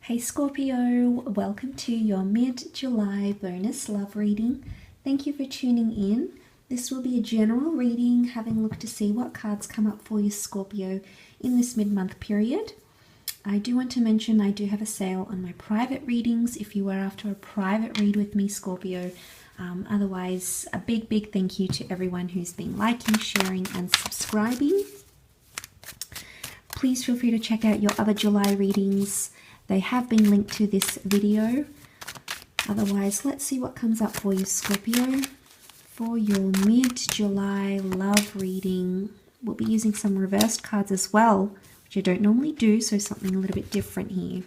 Hey Scorpio, welcome to your mid-July bonus love reading. Thank you for tuning in. This will be a general reading, having a look to see what cards come up for you, Scorpio, in this mid-month period. I do want to mention I do have a sale on my private readings if you are after a private read with me, Scorpio. Otherwise, a big thank you to everyone who's been liking, sharing, and subscribing. Please feel free to check out your other July readings. They have been linked to this video. Otherwise, let's see what comes up for you, Scorpio. For your mid-July love reading, we'll be using some reversed cards as well, which I don't normally do, so something a little bit different here.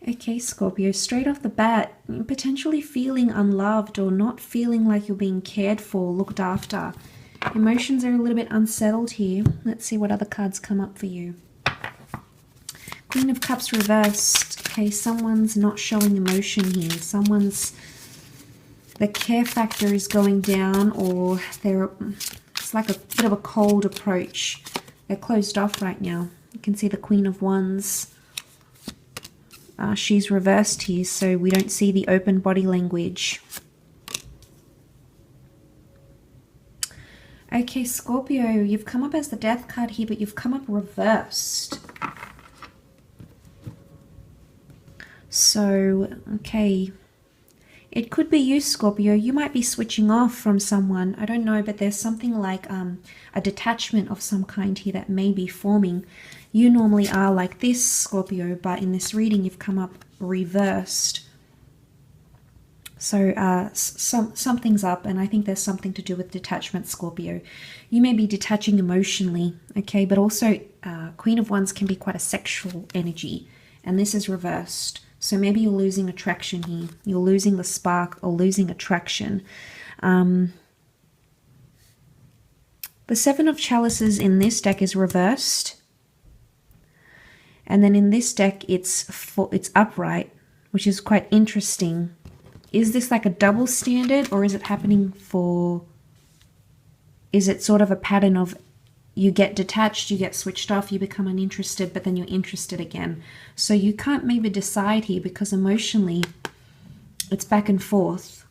Okay, Scorpio, straight off the bat, you're potentially feeling unloved or not feeling like you're being cared for, looked after. Emotions are a little bit unsettled here. Let's see what other cards come up for you. Queen of Cups reversed. Okay, someone's not showing emotion here. The care factor is going down, or it's like a bit of a cold approach. They're closed off right now. You can see the Queen of Wands. She's reversed here, so we don't see the open body language. Okay, Scorpio, you've come up as the Death card here, but you've come up reversed. So, okay. It could be you, Scorpio. You might be switching off from someone. I don't know, but there's something like a detachment of some kind here that may be forming. You normally are like this, Scorpio, but in this reading you've come up reversed. So something's up, and I think there's something to do with detachment, Scorpio. You may be detaching emotionally, okay, but also Queen of Wands can be quite a sexual energy, and this is reversed. So maybe you're losing attraction here. You're losing the spark or losing attraction. The Seven of Chalices in this deck is reversed, and then in this deck it's upright, which is quite interesting. Is this like a double standard, or is it happening is it sort of a pattern of you get detached, you get switched off, you become uninterested, but then you're interested again? So you can't maybe decide here because emotionally it's back and forth.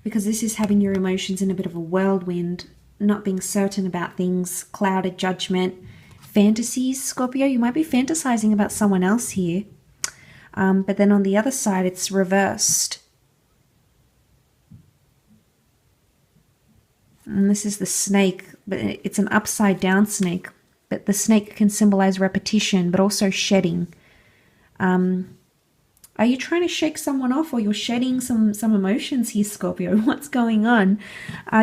Because this is having your emotions in a bit of a whirlwind, not being certain about things, clouded judgment, fantasies, Scorpio. You might be fantasizing about someone else here. But then on the other side, it's reversed. And this is the snake, but it's an upside down snake. But the snake can symbolize repetition, but also shedding. Are you trying to shake someone off, or you're shedding some emotions here, Scorpio? What's going on?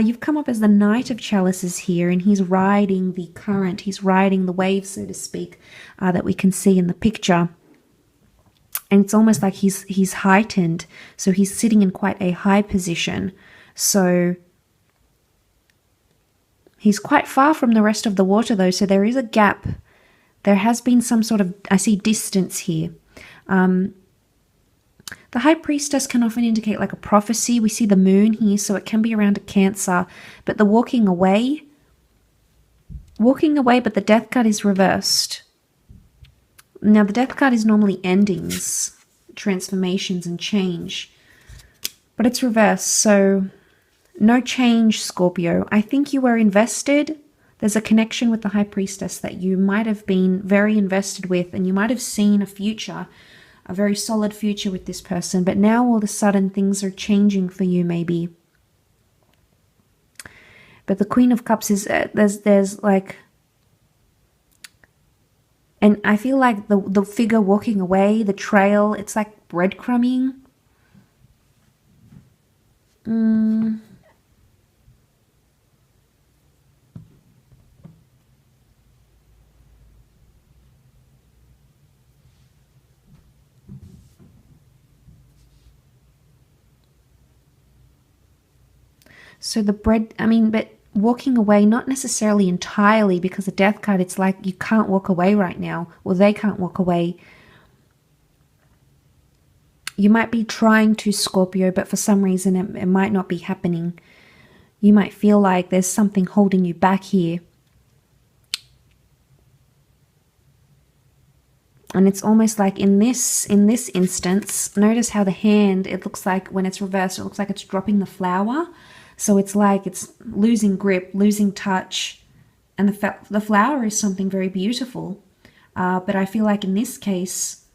You've come up as the Knight of Chalices here, and he's riding the current. He's riding the wave, so to speak, that we can see in the picture. And it's almost like he's heightened. So he's sitting in quite a high position. So he's quite far from the rest of the water though. So there is a gap. There has been some sort of, I see distance here. The High Priestess can often indicate like a prophecy. We see the moon here, so it can be around a Cancer. But the walking away, but the Death card is reversed. Now, the Death card is normally endings, transformations, and change. But it's reversed, so no change, Scorpio. I think you were invested. There's a connection with the High Priestess that you might have been very invested with, and you might have seen a future, a very solid future with this person. But now, all of a sudden, things are changing for you, maybe. But the Queen of Cups is, there's like... And I feel like the figure walking away, the trail, it's like breadcrumbing. So the bread, but walking away, not necessarily entirely, because the Death card, it's like you can't walk away right now, or they can't walk away. You might be trying to, Scorpio, but for some reason it might not be happening. You might feel like there's something holding you back here. And it's almost like in this instance, notice how the hand, it looks like when it's reversed, it looks like it's dropping the flower. So it's like it's losing grip, losing touch. And the flower is something very beautiful. But I feel like in this case,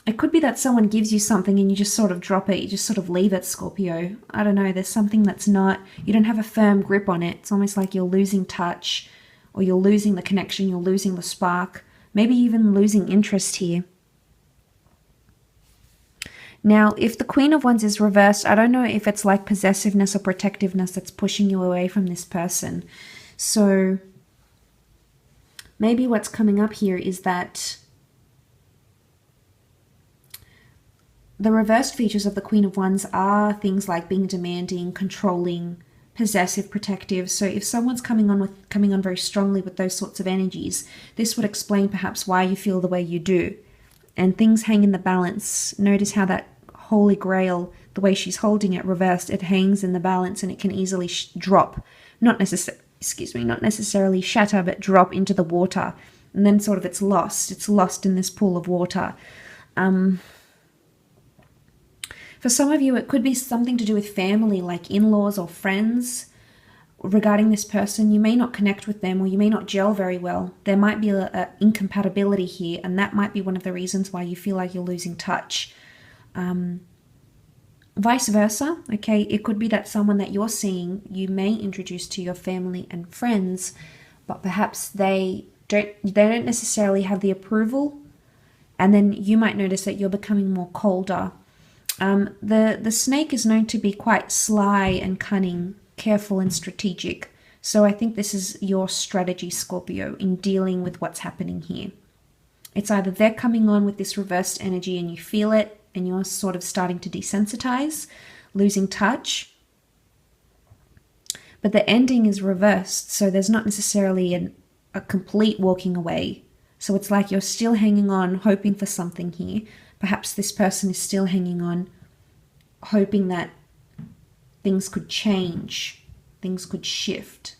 it could be that someone gives you something and you just sort of drop it. You just sort of leave it, Scorpio. I don't know. There's something that's not, you don't have a firm grip on it. It's almost like you're losing touch, or you're losing the connection. You're losing the spark. Maybe even losing interest here. Now, if the Queen of Wands is reversed, I don't know if it's like possessiveness or protectiveness that's pushing you away from this person. So maybe what's coming up here is that the reversed features of the Queen of Wands are things like being demanding, controlling, possessive, protective. So if someone's coming on very strongly with those sorts of energies, this would explain perhaps why you feel the way you do. And things hang in the balance. Notice how that Holy Grail, the way she's holding it reversed, it hangs in the balance and it can easily drop. Not necessarily shatter, but drop into the water. And then sort of it's lost. It's lost in this pool of water. For some of you, it could be something to do with family, like in-laws or friends. Regarding this person, you may not connect with them, or you may not gel very well. There might be an incompatibility here, and that might be one of the reasons why you feel like you're losing touch. Vice versa, okay, it could be that someone that you're seeing, you may introduce to your family and friends, but perhaps they don't necessarily have the approval, and then you might notice that you're becoming more colder. The snake is known to be quite sly and cunning, careful and strategic. So I think this is your strategy, Scorpio, in dealing with what's happening here. It's either they're coming on with this reversed energy and you feel it and you're sort of starting to desensitize, losing touch. But the ending is reversed, so there's not necessarily a complete walking away. So it's like you're still hanging on, hoping for something here. Perhaps this person is still hanging on, hoping that things could change, things could shift.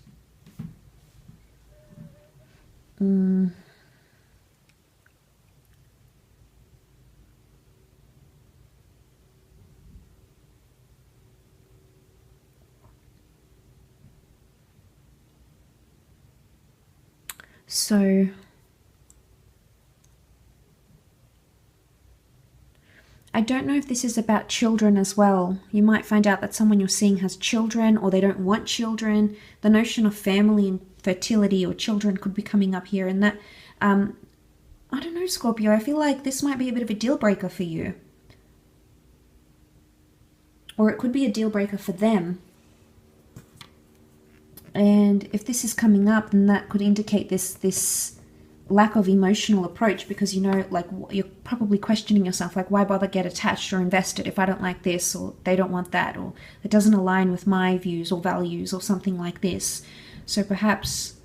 So I don't know if this is about children as well. You might find out that someone you're seeing has children, or they don't want children. The notion of family and fertility or children could be coming up here. And that, I don't know, Scorpio, I feel like this might be a bit of a deal breaker for you. Or it could be a deal breaker for them. And if this is coming up, then that could indicate this lack of emotional approach, because, you know, like you're probably questioning yourself, like, why bother get attached or invested if I don't like this, or they don't want that, or it doesn't align with my views or values, or something like this. So perhaps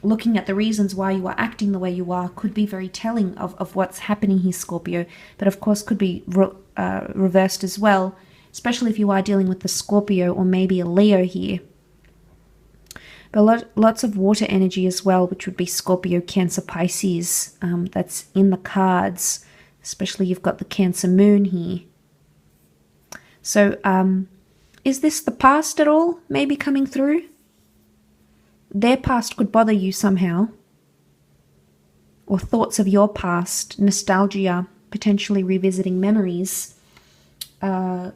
looking at the reasons why you are acting the way you are could be very telling of what's happening here, Scorpio. But of course could be reversed as well, especially if you are dealing with the Scorpio or maybe a Leo here. But lots of water energy as well, which would be Scorpio, Cancer, Pisces. That's in the cards, especially you've got the Cancer moon here. So is this the past at all maybe coming through? Their past could bother you somehow. Or thoughts of your past, nostalgia, potentially revisiting memories, could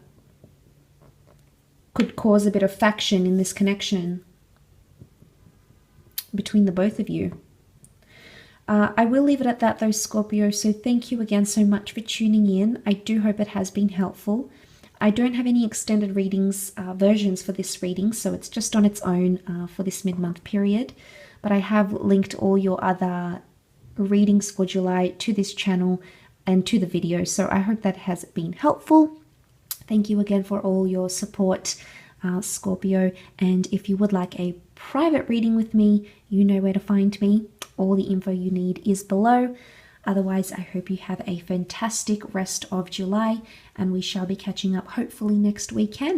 cause a bit of faction in this connection between the both of you. I will leave it at that though, Scorpio. So thank you again so much for tuning in. I do hope it has been helpful. I don't have any extended readings, versions for this reading, so it's just on its own for this mid-month period. But I have linked all your other readings for July to this channel and to the video. So I hope that has been helpful. Thank you again for all your support, Scorpio. And if you would like a private reading with me, you know where to find me. All the info you need is below. Otherwise, I hope you have a fantastic rest of July, and we shall be catching up hopefully next weekend.